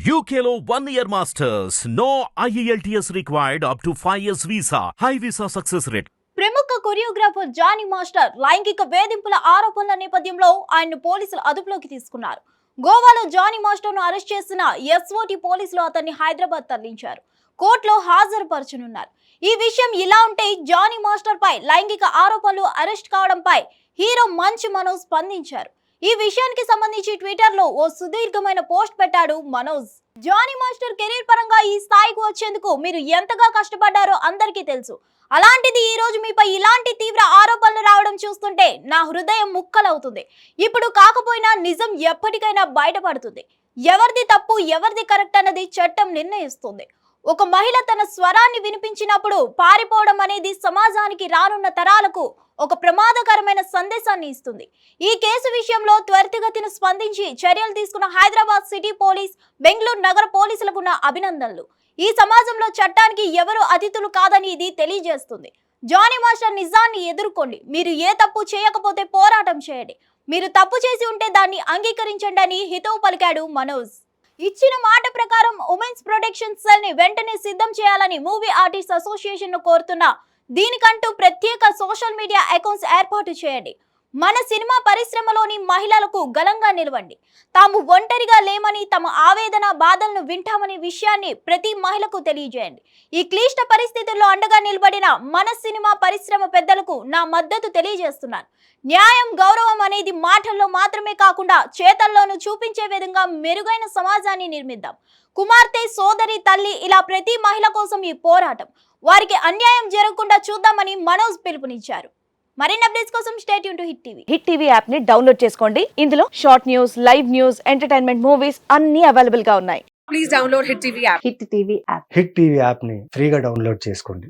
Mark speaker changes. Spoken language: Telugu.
Speaker 1: UKLO 1 year masters. No IELTS required up to 5 years visa. High visa success rate.
Speaker 2: ప్రముఖ కొరియోగ్రాఫర్ జానీ మాస్టర్ లైంగిక వేధింపుల ఆరోపణల నేపథ్యంలో ఆయన్ను పోలీసులు అదుపులోకి తీసుకున్నారు. గోవాలో జానీ మాస్టర్ను అరెస్ట్ చేసిన ఎస్ఓటి పోలీసులు అతన్ని హైదరాబాద్ తరలించారు. కోర్టులో హాజరుపరచనున్నారు. ఈ విషయం ఇలా ఉంటే జానీ మాస్టర్ పై లైంగిక ఆరోపణలు అరెస్ట్ కావడంపై హీరో మంచు మనోజ్ స్పందించారు. ఈ విషయానికి సంబంధించి ట్విట్టర్ లో ఓ సుదీర్ఘమైన పోస్ట్ పెట్టాడు మనోజ్. జానీ మాస్టర్ కెరీర్ పరంగా ఈ స్థాయికి వచ్చేందుకు మీరు ఎంతగా కష్టపడ్డారో అందరికీ తెలుసు. అలాంటిది ఈ రోజు మీపై ఇలాంటి తీవ్ర ఆరోపణలు రావడం చూస్తుంటే నా హృదయం ముక్కలవుతుంది. ఇప్పుడు కాకపోయినా నిజం ఎప్పటికైనా బయటపడుతుంది. ఎవరిది తప్పు ఎవరిది కరెక్ట్ అన్నది చట్టం నిర్ణయిస్తుంది. ఒక మహిళ తన స్వరాన్ని వినిపించినప్పుడు పారిపోవడం అనేది సమాజానికి రానున్న తరాలకు ఒక ప్రమాదకరమైన సందేశాన్ని ఇస్తుంది. ఈ కేసు విషయంలో త్వరితగతిన స్పందించి చర్యలు తీసుకున్న హైదరాబాద్ సిటీ పోలీస్, బెంగళూరు నగర పోలీసులకు నా అభినందనలు. ఈ సమాజంలో చట్టానికి ఎవరు అతిథులు కాదని ఇది తెలియజేస్తుంది. జానీ మాస్టర్ నిజాన్ని ఎదుర్కోండి. మీరు ఏ తప్పు చేయకపోతే పోరాటం చేయండి. మీరు తప్పు చేసి ఉంటే దాన్ని అంగీకరించండి అని హితవు పలికాడు మనోజ్. ఇచ్చిన మాట ప్రకారం ఉమెన్స్ ప్రొటెక్షన్ సెల్ ని వెంటనే సిద్ధం చేయాలని మూవీ ఆర్టిస్ట్ అసోసియేషన్ ను కోరుతున్నా. దీనికంటూ ప్రత్యేక సోషల్ మీడియా అకౌంట్స్ ఏర్పాటు చేయండి. మన సినిమా పరిశ్రమలోని మహిళలకు గలంగా నిలవండి. తాము ఒంటరిగా లేమని, తమ ఆవేదన బాధలను వింటామనే విషయాన్ని ప్రతి మహిళకు తెలియజేయండి. ఈ క్లిష్ట పరిస్థితుల్లో అండగా నిలబడిన మన సినిమా పరిశ్రమ పెద్దలకు నా మద్దతు తెలియజేస్తున్నాను. న్యాయం, గౌరవం అనేది మాటల్లో మాత్రమే కాకుండా చేతల్లోనూ చూపించే విధంగా మెరుగైన సమాజాన్ని నిర్మిద్దాం. కుమార్తె, సోదరి, తల్లి ఇలా ప్రతి మహిళ కోసం ఈ పోరాటం. వారికి అన్యాయం జరగకుండా చూద్దామని మనోజ్ పిలుపునిచ్చారు. మరిన్ని అప్డేట్స్ కోసం stay tune to hit TV.
Speaker 3: Hit TV app ని డౌన్లోడ్ చేసుకోండి. ఇందులో short news, live news, entertainment movies అన్ని అవైలబుల్ గా ఉన్నాయి.
Speaker 4: Please download Hit TV app.
Speaker 3: Hit TV app.
Speaker 5: Hit TV యాప్ని ఫ్రీగా డౌన్లోడ్ చేసుకోండి.